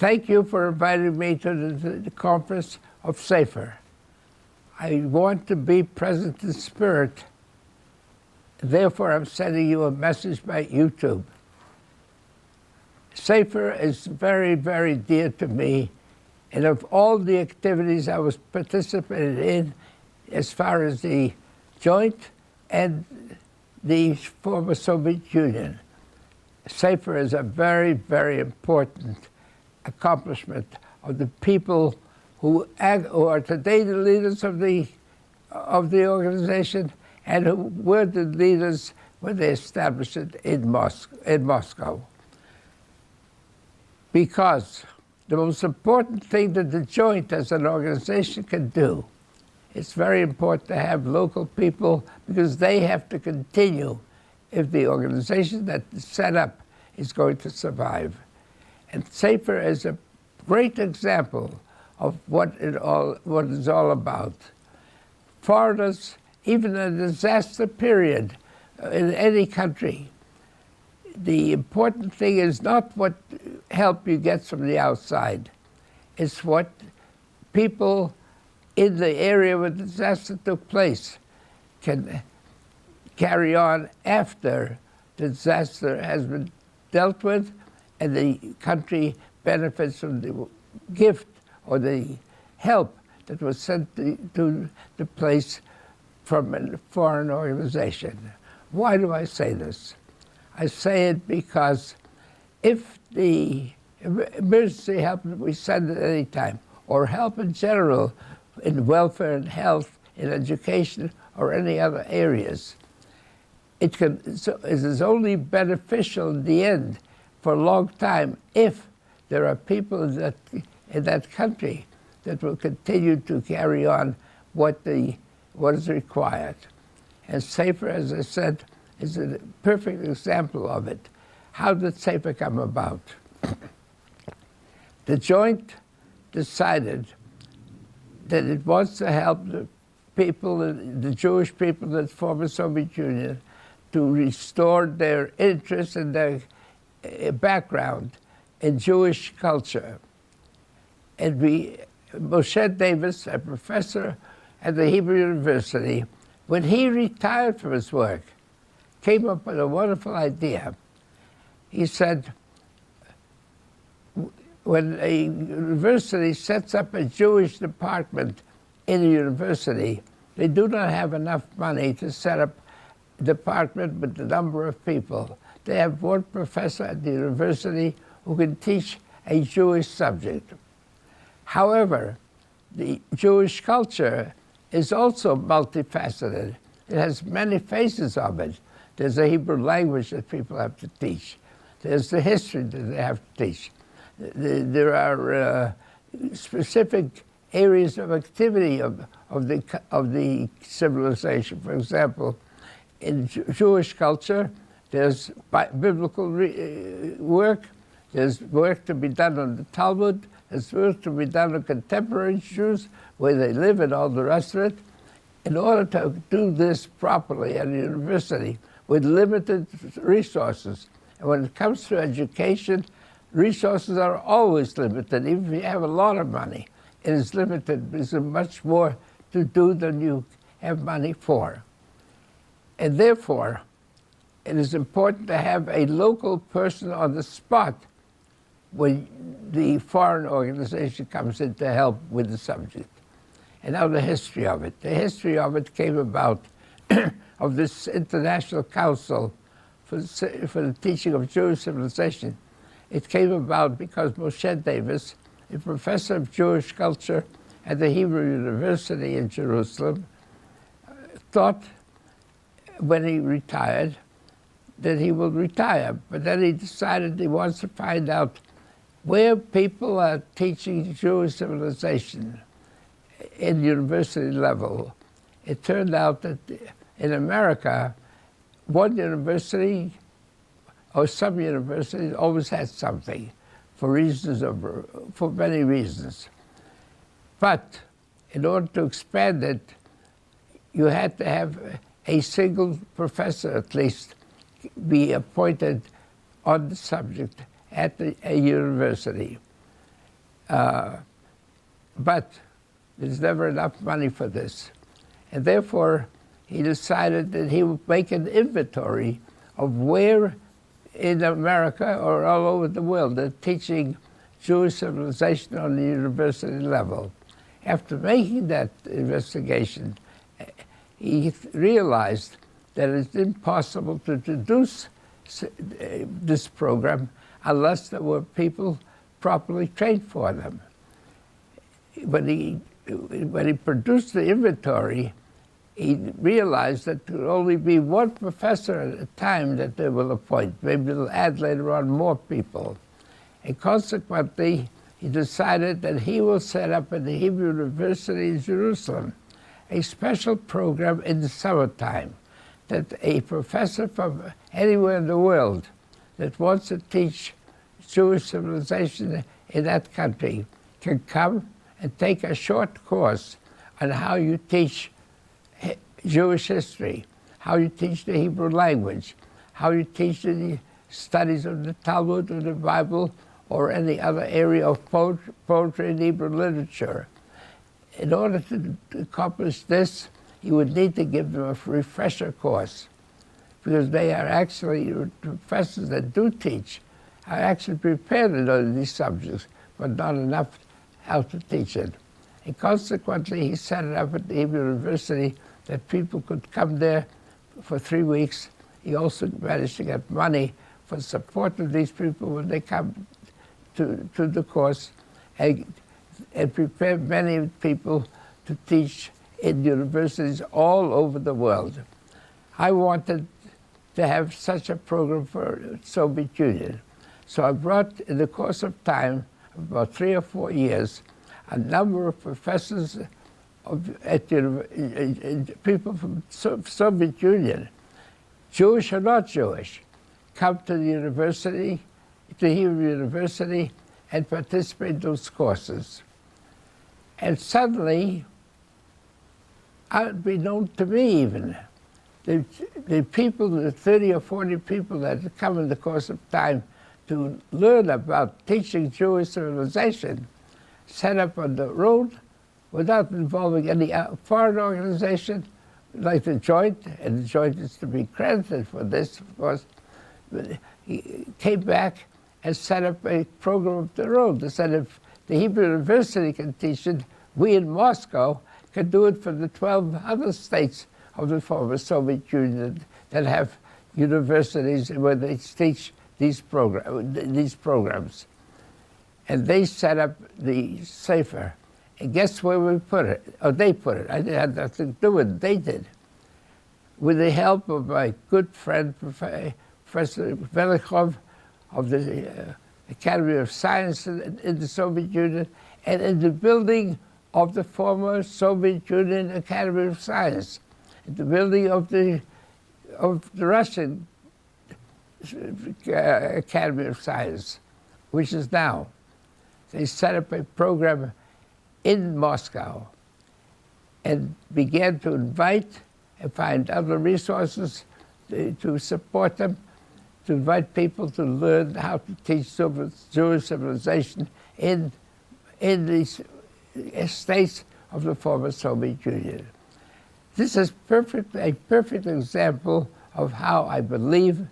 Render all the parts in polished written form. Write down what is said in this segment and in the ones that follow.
Thank you for inviting me to the conference of Sefer. I want to be present in spirit. Therefore, I'm sending you a message by YouTube. Sefer is very, very dear to me, and of all the activities I was participating in, as far as the joint and the former Soviet Union, Sefer is a very, very important accomplishment of the people who are today the leaders of the organization and who were the leaders when they established it in Moscow. Because the most important thing that the joint as an organization can do, it's very important to have local people because they have to continue if the organization that's set up is going to survive. And Sefer is a great example of what it's all about. Foreigners, even in a disaster period in any country, the important thing is not what help you get from the outside. It's what people in the area where the disaster took place can carry on after the disaster has been dealt with and the country benefits from the gift or the help that was sent to the place from a foreign organization. Why do I say this? I say it because if the emergency help that we send at any time, or help in general in welfare and health, in education, or any other areas, it is only beneficial in the end for a long time if there are people in that country that will continue to carry on what is required. And Sefer, as I said, is a perfect example of it. How did Sefer come about? The joint decided that it wants to help the people, the Jewish people in the former Soviet Union, to restore their interest and their background in Jewish culture. And Moshe Davis, a professor at the Hebrew University, when he retired from his work, came up with a wonderful idea. He said, when a university sets up a Jewish department in a university, they do not have enough money to set up a department with the number of people. They have one professor at the university who can teach a Jewish subject. However, the Jewish culture is also multifaceted. It has many faces of it. There's the Hebrew language that people have to teach. There's the history that they have to teach. There are specific areas of activity of the civilization. For example, in Jewish culture, there's biblical work. There's work to be done on the Talmud. There's work to be done on contemporary Jews, where they live and all the rest of it. In order to do this properly at a university with limited resources, and when it comes to education, resources are always limited. Even if you have a lot of money, it is limited because there's much more to do than you have money for. And therefore, it is important to have a local person on the spot when the foreign organization comes in to help with the subject. And now the history of it. The history of it came about of this International Council for the Teaching of Jewish Civilization. It came about because Moshe Davis, a professor of Jewish culture at the Hebrew University in Jerusalem, thought when he retired that he will retire. But then he decided he wants to find out where people are teaching Jewish civilization in university level. It turned out that in America, one university or some universities always had something for many reasons. But in order to expand it, you had to have a single professor at least be appointed on the subject at a university. But there's never enough money for this. And therefore, he decided that he would make an inventory of where in America or all over the world they're teaching Jewish civilization on the university level. After making that investigation, he realized that it's impossible to introduce this program unless there were people properly trained for them. When he produced the inventory, he realized that there would only be one professor at a time that they will appoint. Maybe they'll add later on more people. And consequently, he decided that he will set up at the Hebrew University in Jerusalem a special program in the summertime, that a professor from anywhere in the world that wants to teach Jewish civilization in that country can come and take a short course on how you teach Jewish history, how you teach the Hebrew language, how you teach the studies of the Talmud or the Bible or any other area of poetry and Hebrew literature. In order to accomplish this, you would need to give them a refresher course, because they are actually, professors that do teach, are actually prepared to know these subjects, but not enough how to teach it. And consequently, he set it up at the Hebrew University that people could come there for 3 weeks. He also managed to get money for the support of these people when they come to the course, and prepare many people to teach in universities all over the world. I wanted to have such a program for the Soviet Union. So I brought, in the course of time, about 3 or 4 years, a number of professors people from Soviet Union, Jewish or not Jewish, come to the university, to Hebrew University, and participate in those courses. And suddenly, unbeknown to me even, the people, the 30 or 40 people that had come in the course of time to learn about teaching Jewish civilization, set up on the road without involving any foreign organization like the Joint, and the Joint is to be credited for this, of course. He came back and set up a program of their own. They said if the Hebrew University can teach it, we in Moscow can do it for the 12 other states of the former Soviet Union that have universities where they teach these programs. And they set up the Sefer. And guess where we put it? Oh, they put it. I had nothing to do with it. They did. With the help of my good friend, Professor Velikhov of the Academy of Science in the Soviet Union, and in the building of the former Soviet Union Academy of Science, in the building of the Russian Academy of Science, which is now. They set up a program in Moscow and began to invite and find other resources to support them, to invite people to learn how to teach Jewish civilization in these states of the former Soviet Union. This is a perfect example of how I believe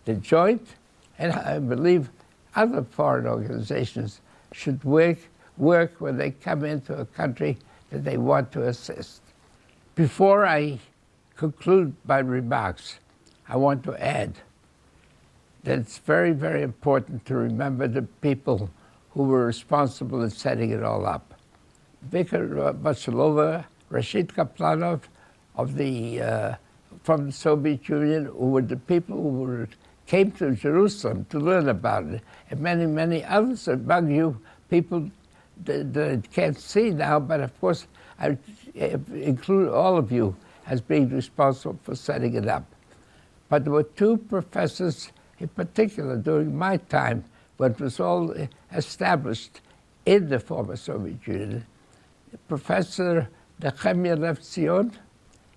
the Joint and I believe other foreign organizations should work when they come into a country that they want to assist. Before I conclude my remarks, I want to add that it's very, very important to remember the people who were responsible in setting it all up. Viktor Bachelova, Rashid Kaplanov from the Soviet Union, who were the people who came to Jerusalem to learn about it, and many, many others among you, people that I can't see now, but of course I include all of you as being responsible for setting it up. But there were 2 professors in particular during my time when it was all established in the former Soviet Union, Professor Nehemiah Lev Zion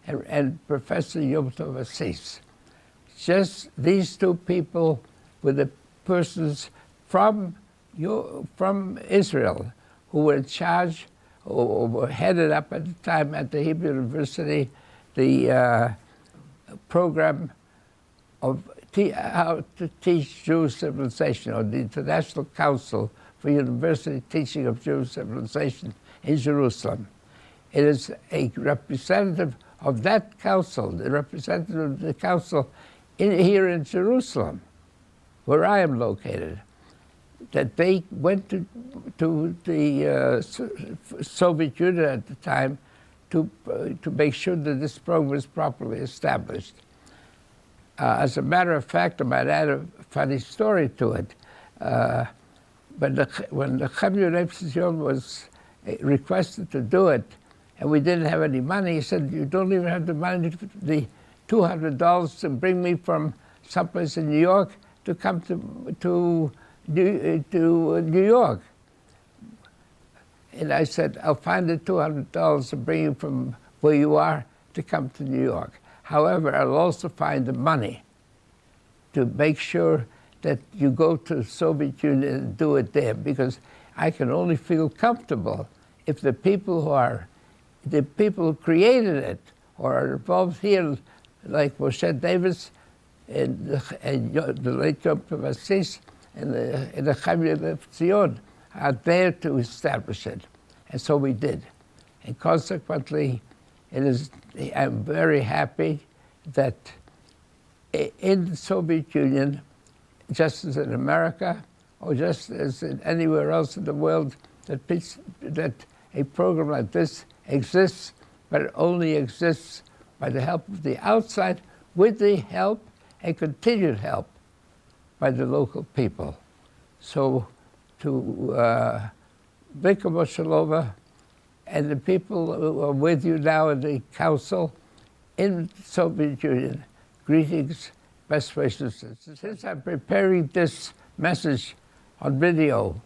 and Professor Yom Tov Assis. Just these 2 people were the persons from from Israel, who were in charge, or were headed up at the time at the Hebrew University, the program of how to teach Jewish civilization, or the International Council for University Teaching of Jewish Civilization in Jerusalem. It is a representative of that council, the representative of the council here in Jerusalem, where I am located, that they went to the Soviet Union at the time to make sure that this program was properly established. As a matter of fact, I might add a funny story to it. When the Goldman was requested to do it, and we didn't have any money, he said, "You don't even have the money, the $200 to bring me from someplace in New York to come to New York." And I said, "I'll find the $200 to bring you from where you are to come to New York. However, I'll also find the money to make sure that you go to the Soviet Union and do it there, because I can only feel comfortable if the people who created it or are involved here, like Moshe Davis and the late Yom Assis and the Chavya Zion, are there to establish it." And so we did. And consequently, I'm very happy that in the Soviet Union, just as in America, or just as in anywhere else in the world, that a program like this exists, but it only exists by the help of the outside, with the help and continued help by the local people. So to Vika Moshelova and the people who are with you now in the council in the Soviet Union, greetings, best wishes. Since I'm preparing this message on video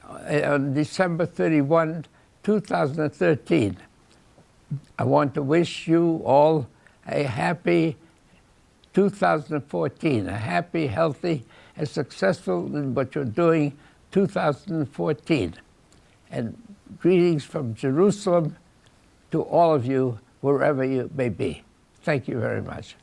on December 31, 2013, I want to wish you all a happy 2014, a happy, healthy, and successful in what you're doing 2014. And greetings from Jerusalem to all of you, wherever you may be. Thank you very much.